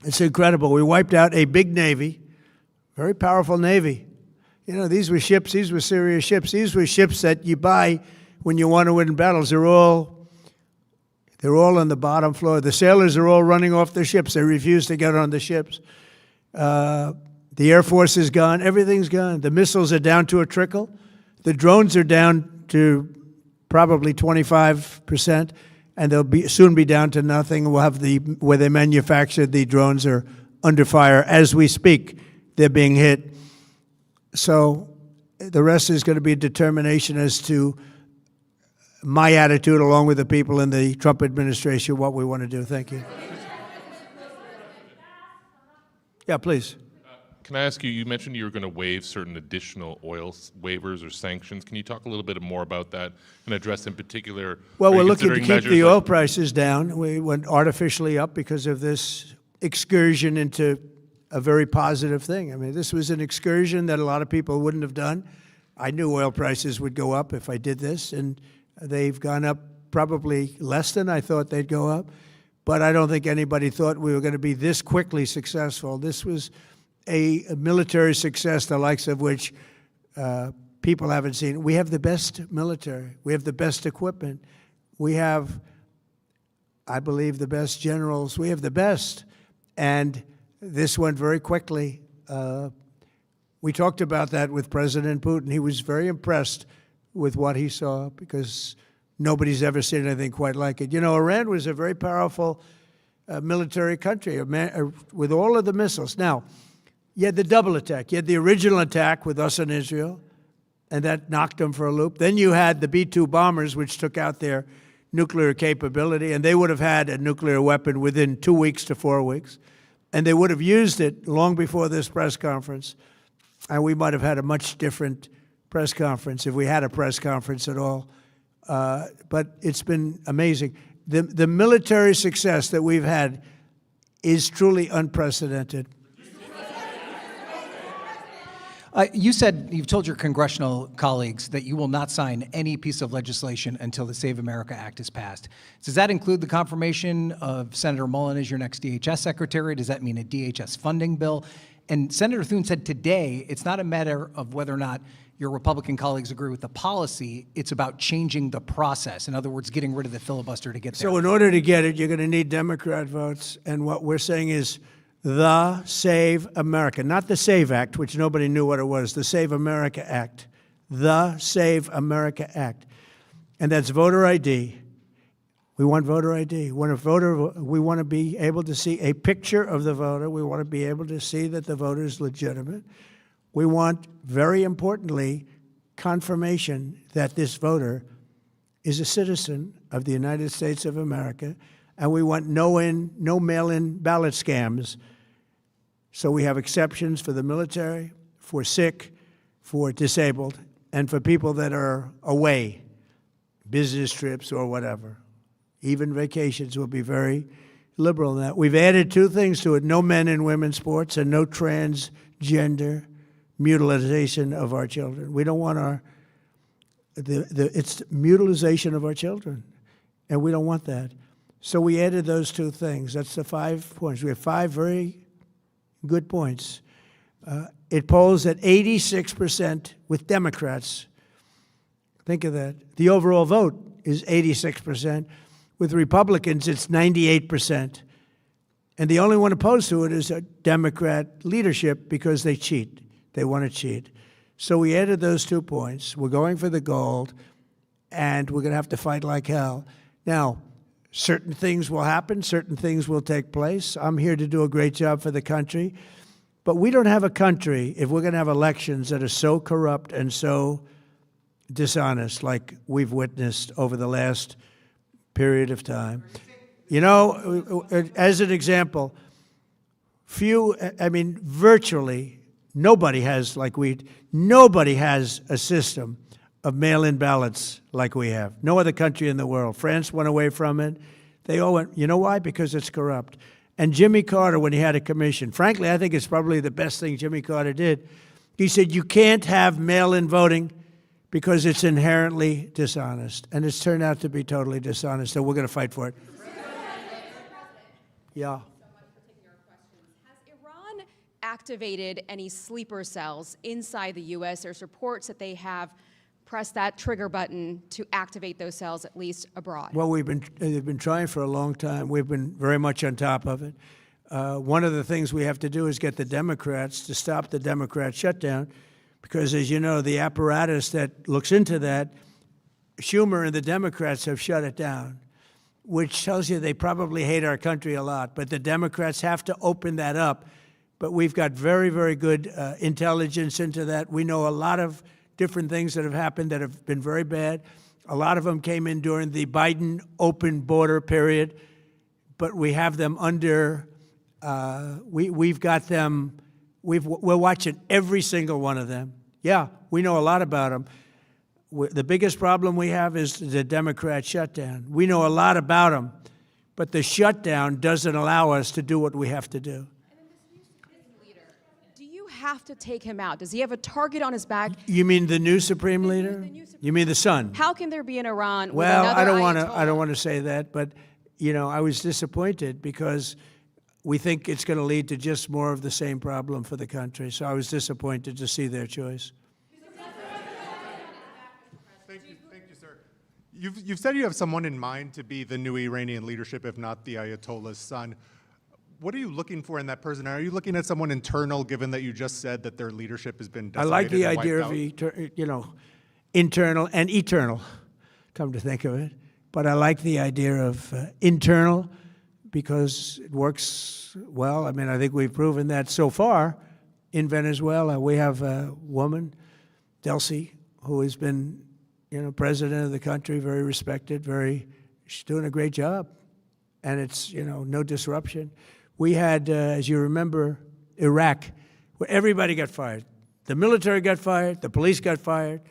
it's incredible. We wiped out a big Navy, very powerful Navy. These were ships, these were serious ships. These were ships that you buy when you want to win battles. They're They're all on the bottom floor. The sailors are all running off the ships. They refuse to get on the ships. The Air Force is gone. Everything's gone. The missiles are down to a trickle. The drones are down to probably 25%, and they'll soon be down to nothing. We'll have where they manufactured the drones are under fire as we speak. They're being hit. So the rest is going to be a determination as to my attitude, along with the people in the Trump administration, what we want to do. Thank you. Yeah, please. Can I ask you, you mentioned you were going to waive certain additional oil waivers or sanctions. Can you talk a little bit more about that and address in particular? Well, are we're you looking to considering keep the measures oil like- prices down. We went artificially up because of this excursion into a very positive thing. I mean, this was an excursion that a lot of people wouldn't have done. I knew oil prices would go up if I did this, and they've gone up probably less than I thought they'd go up. But I don't think anybody thought we were going to be this quickly successful. This was a military success, the likes of which people haven't seen. We have the best military. We have the best equipment. We have, I believe, the best generals. We have the best. And this went very quickly. We talked about that with President Putin. He was very impressed with what he saw because nobody's ever seen anything quite like it. You know, Iran was a very powerful military country with all of the missiles. Now, you had the double attack. You had the original attack with us and Israel, and that knocked them for a loop. Then you had the B-2 bombers, which took out their nuclear capability, and they would have had a nuclear weapon within 2 weeks to 4 weeks. And they would have used it long before this press conference. And we might have had a much different press conference if we had a press conference at all. But it's been amazing. The military success that we've had is truly unprecedented. You said, you've told your congressional colleagues that you will not sign any piece of legislation until the Save America Act is passed. Does that include the confirmation of Senator Mullen as your next DHS secretary? Does that mean a DHS funding bill? And Senator Thune said today, it's not a matter of whether or not your Republican colleagues agree with the policy, it's about changing the process. In other words, getting rid of the filibuster to get there. So in order to get it, you're going to need Democrat votes. And what we're saying is the Save America, not the SAVE Act, which nobody knew what it was, the Save America Act, the Save America Act. And that's voter ID. We want voter ID. We want to be able to see a picture of the voter. We want to be able to see that the voter is legitimate. We want, very importantly, confirmation that this voter is a citizen of the United States of America, and we want no mail-in ballot scams. So we have exceptions for the military, for sick, for disabled, and for people that are away, business trips or whatever. Even vacations will be very liberal in that. We've added two things to it: no men in women's sports and no transgender mutilization of our children. We don't want it's mutilization of our children, and we don't want that. So we added those two things. That's the 5 points. We have 5 very good points. It polls at 86% with Democrats. Think of that. The overall vote is 86%. With Republicans, it's 98%. And the only one opposed to it is a Democrat leadership because they cheat. They want to cheat. So we added those 2 points. We're going for the gold, and we're going to have to fight like hell. Now, certain things will happen. Certain things will take place. I'm here to do a great job for the country. But we don't have a country if we're going to have elections that are so corrupt and so dishonest like we've witnessed over the last period of time. You know, as an example, virtually nobody has nobody has a system of mail-in ballots like we have. No other country in the world. France went away from it. They all went, you know why? Because it's corrupt. And Jimmy Carter, when he had a commission, frankly, I think it's probably the best thing Jimmy Carter did. He said, you can't have mail-in voting because it's inherently dishonest. And it's turned out to be totally dishonest, so we're going to fight for it. Yeah. Has Iran activated any sleeper cells inside the U.S.? There's reports that they have press that trigger button to activate those cells, at least abroad? Well, they've been trying for a long time. We've been very much on top of it. One of the things we have to do is get the Democrats to stop the Democrat shutdown, because, as you know, the apparatus that looks into that, Schumer and the Democrats have shut it down, which tells you they probably hate our country a lot. But the Democrats have to open that up. But we've got very, very good intelligence into that. We know a lot of different things that have happened that have been very bad. A lot of them came in during the Biden open border period, but we have them under, we've got them, we're watching every single one of them. Yeah, we know a lot about them. The biggest problem we have is the Democrat shutdown. We know a lot about them, but the shutdown doesn't allow us to do what we have to do. Have to take him out? Does he have a target on his back? You mean the new supreme leader? You mean the son? How can there be an Iran with Well, another I don't want to say that, but you know, I was disappointed because we think it's going to lead to just more of the same problem for the country. So I was disappointed to see their choice. Thank you, sir. You've said you have someone in mind to be the new Iranian leadership, if not the Ayatollah's son. What are you looking for in that person? Are you looking at someone internal, given that you just said that their leadership has been decimated? I like the and idea of, internal and eternal, come to think of it. But I like the idea of internal because it works well. I mean, I think we've proven that so far in Venezuela. We have a woman, Delcy, who has been, president of the country, very respected, she's doing a great job. And it's, no disruption. We had, as you remember, Iraq, where everybody got fired. The military got fired, the police got fired,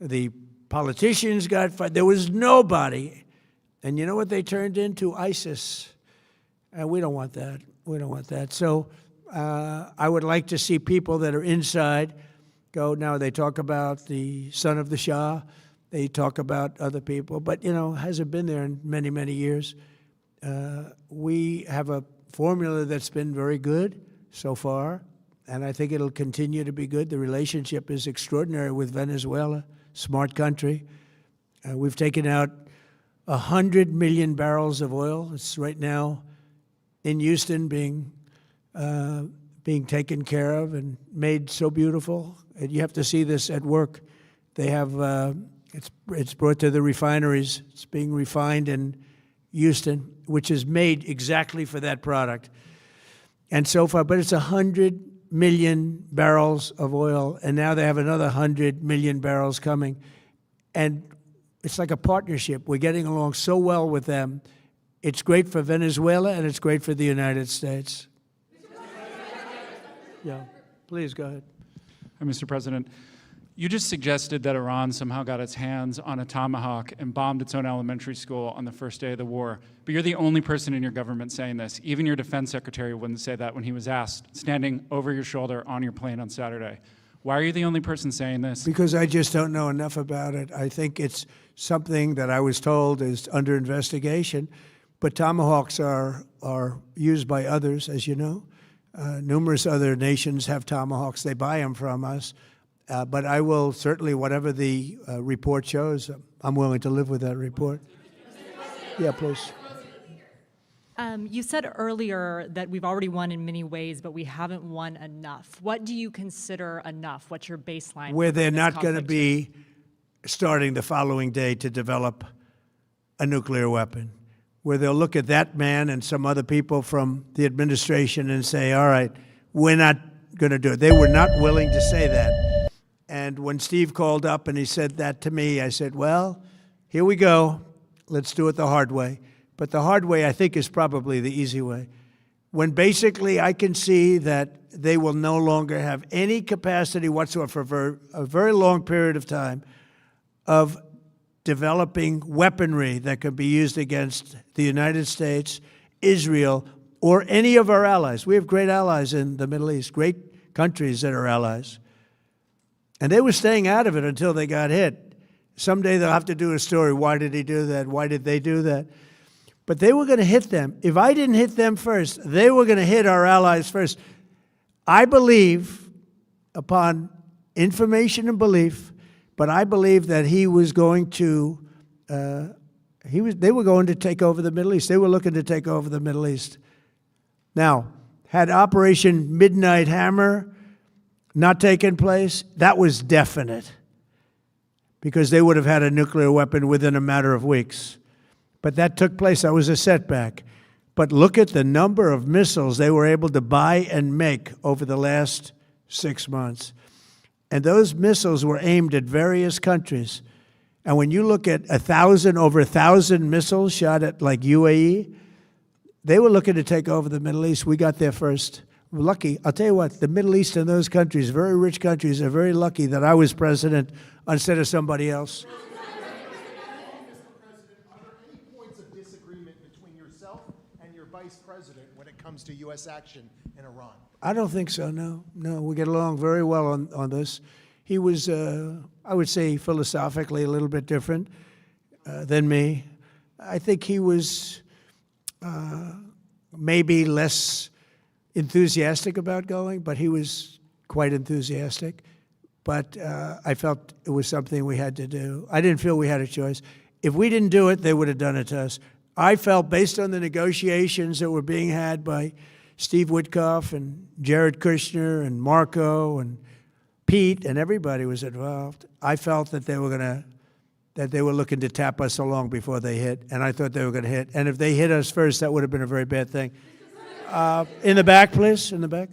the politicians got fired. There was nobody. And you know what they turned into? ISIS. And we don't want that. We don't want that. So I would like to see people that are inside go. Now, they talk about the son of the Shah. They talk about other people. But, hasn't been there in many, many years. We have a formula that's been very good so far, and I think it'll continue to be good. The relationship is extraordinary with Venezuela, smart country. We've taken out 100 million barrels of oil. It's right now in Houston being taken care of and made so beautiful. And you have to see this at work. They have, it's brought to the refineries. It's being refined in Houston, which is made exactly for that product. And so far, but it's 100 million barrels of oil, and now they have another 100 million barrels coming. And it's like a partnership. We're getting along so well with them. It's great for Venezuela, and it's great for the United States. Yeah, please go ahead. Mr. President, you just suggested that Iran somehow got its hands on a Tomahawk and bombed its own elementary school on the first day of the war. But you're the only person in your government saying this. Even your defense secretary wouldn't say that when he was asked, standing over your shoulder on your plane on Saturday. Why are you the only person saying this? Because I just don't know enough about it. I think it's something that I was told is under investigation. But Tomahawks are used by others, as you know. Numerous other nations have Tomahawks. They buy them from us. But I will certainly, whatever the report shows, I'm willing to live with that report. Yeah, please. You said earlier that we've already won in many ways, but we haven't won enough. What do you consider enough? What's your baseline? Where they're not going to be starting the following day to develop a nuclear weapon. Where they'll look at that man and some other people from the administration and say, all right, we're not going to do it. They were not willing to say that. And when Steve called up and he said that to me, I said, well, here we go. Let's do it the hard way. But the hard way, I think, is probably the easy way. When basically I can see that they will no longer have any capacity whatsoever for a very long period of time of developing weaponry that could be used against the United States, Israel, or any of our allies. We have great allies in the Middle East, great countries that are allies. And they were staying out of it until they got hit. Someday they'll have to do a story. Why did he do that? Why did they do that? But they were going to hit them. If I didn't hit them first, they were going to hit our allies first. I believe, upon information and belief, But I believe that he was going to, they were going to take over the Middle East. They were looking to take over the Middle East. Now, had Operation Midnight Hammer not taken place, that was definite, because they would have had a nuclear weapon within a matter of weeks. But that took place. That was a setback. But look at the number of missiles they were able to buy and make over the last 6 months. And those missiles were aimed at various countries. And when you look at over 1,000 missiles shot at like UAE, they were looking to take over the Middle East. We got there first. We're lucky. I'll tell you what, the Middle East and those countries, very rich countries, are very lucky that I was president instead of somebody else. Vice President when it comes to U.S. action in Iran? I don't think so, no. No, we get along very well on this. He was, I would say, philosophically a little bit different than me. I think he was maybe less enthusiastic about going, but he was quite enthusiastic. But I felt it was something we had to do. I didn't feel we had a choice. If we didn't do it, they would have done it to us. I felt, based on the negotiations that were being had by Steve Witkoff and Jared Kushner and Marco and Pete, and everybody was involved, I felt that they were looking to tap us along before they hit, and I thought they were going to hit. And if they hit us first, that would have been a very bad thing. In the back, please, in the back.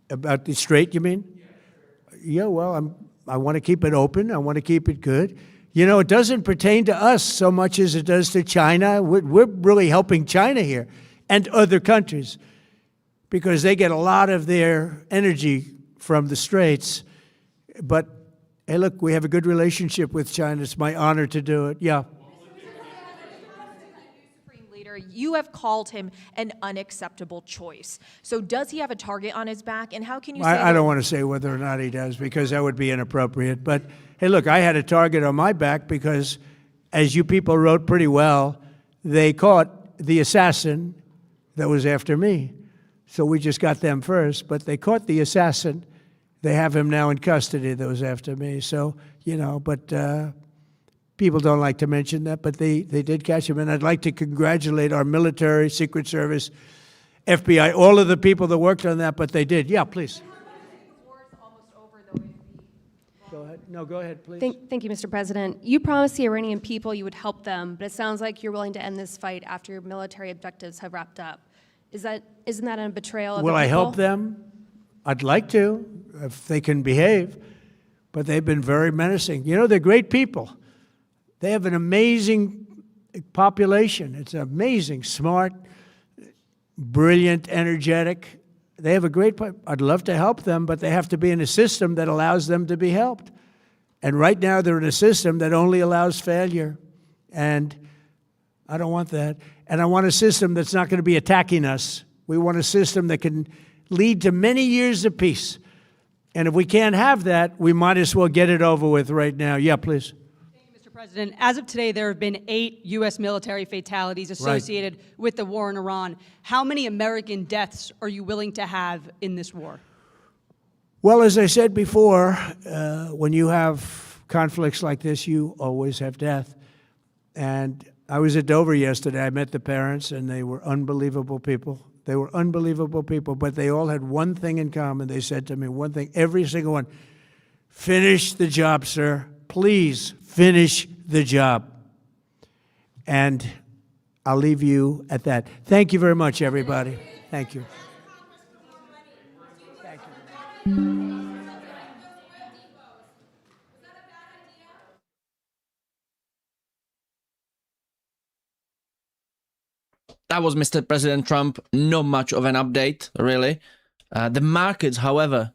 About the Strait, you mean? Yeah, well, I want to keep it open. I want to keep it good. You know, it doesn't pertain to us so much as it does to China. We're really helping China here and other countries because they get a lot of their energy from the Straits. But, hey, look, we have a good relationship with China. It's my honor to do it. Yeah. You have called him an unacceptable choice. So does he have a target on his back? And how can you say I don't want to say whether or not he does, because that would be inappropriate. But, hey, look, I had a target on my back because, as you people wrote pretty well, they caught the assassin that was after me. So we just got them first. But they caught the assassin. They have him now in custody that was after me. So, you know, but people don't like to mention that, but they did catch him. And I'd like to congratulate our military, Secret Service, FBI, all of the people that worked on that, but they did. Yeah, please. Go ahead. No, go ahead, please. Thank you, Mr. President. You promised the Iranian people you would help them, but it sounds like you're willing to end this fight after your military objectives have wrapped up. Isn't that a betrayal of the people? Will I help them? I'd like to, if they can behave, but they've been very menacing. You know, they're great people. They have an amazing population. It's amazing, smart, brilliant, energetic. They have a great, I'd love to help them, but they have to be in a system that allows them to be helped. And right now they're in a system that only allows failure. And I don't want that. And I want a system that's not going to be attacking us. We want a system that can lead to many years of peace. And if we can't have that, we might as well get it over with right now. Yeah, please. President, as of today, there have been 8 U.S. military fatalities associated with the war in Iran. How many American deaths are you willing to have in this war? Well, as I said before, when you have conflicts like this, you always have death. And I was at Dover yesterday. I met the parents, and they were unbelievable people. They were unbelievable people, but they all had one thing in common. They said to me one thing, every single one: finish the job, sir. Please finish the job. And I'll leave you at that. Thank you very much, everybody. Thank you. Thank you. That was Mr. President Trump. Not much of an update, really. The markets, however,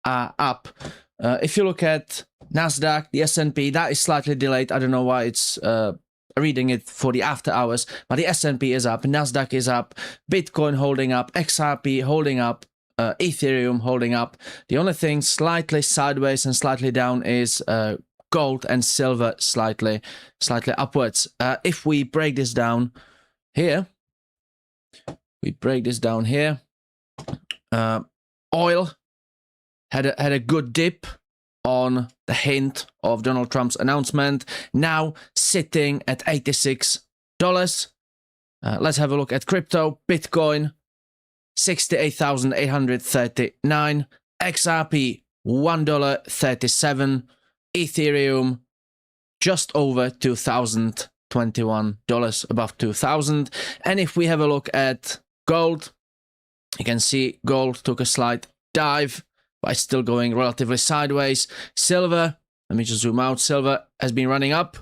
are up. If you look at NASDAQ, the S&P, that is slightly delayed. I don't know why it's reading it for the after hours, but the S&P is up, NASDAQ is up, Bitcoin holding up, XRP holding up, Ethereum holding up. The only thing slightly sideways and slightly down is gold and silver slightly upwards. If we break this down here, We break this down here. Oil had a good dip on the hint of Donald Trump's announcement, now sitting at $86. Let's have a look at crypto. Bitcoin, 68,839. XRP, $1.37. Ethereum, just over $2,021, above 2,000. And if we have a look at gold, you can see gold took a slight dive, but it's still going relatively sideways. Silver, let me just zoom out. Silver has been running up.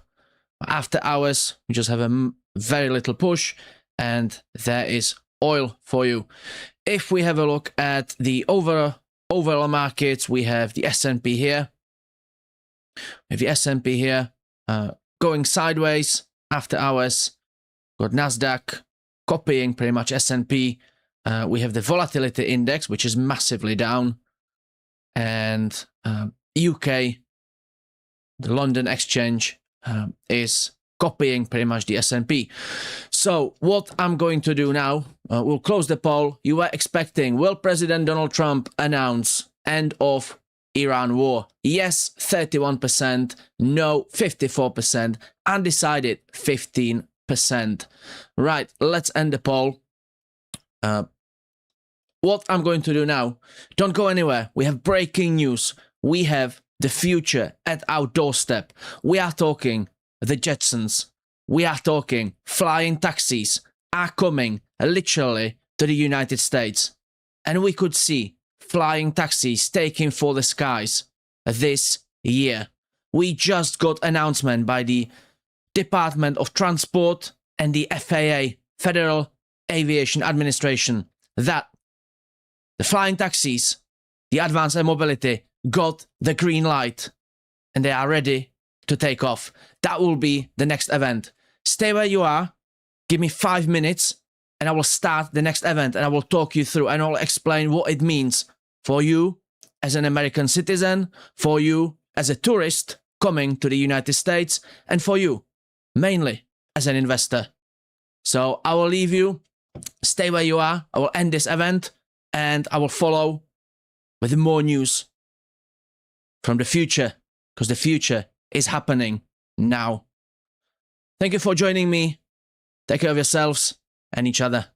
After hours, we just have a very little push, and there is oil for you. If we have a look at the overall markets, we have the S&P here. We have the S&P here going sideways after hours. Got NASDAQ copying pretty much S&P. We have the volatility index, which is massively down. And UK, the London exchange, is copying pretty much the S&P. So what I'm going to do now, we'll close the poll. You were expecting, will President Donald Trump announce end of Iran war? Yes, 31%, no, 54%, undecided, 15%. Right, let's end the poll. What I'm going to do now, don't go anywhere. We have breaking news. We have the future at our doorstep. We are talking the Jetsons. We are talking flying taxis are coming literally to the United States. And we could see flying taxis taking for the skies this year. We just got announcement by the Department of Transport and the FAA, Federal Aviation Administration, that the flying taxis, the advanced air mobility, got the green light and they are ready to take off. That will be the next event. Stay where you are. Give me 5 minutes and I will start the next event and I will talk you through and I'll explain what it means for you as an American citizen, for you as a tourist coming to the United States, and for you mainly as an investor. So I will leave you. Stay where you are. I will end this event and I will follow with more news from the future, because the future is happening now. Thank you for joining me. Take care of yourselves and each other.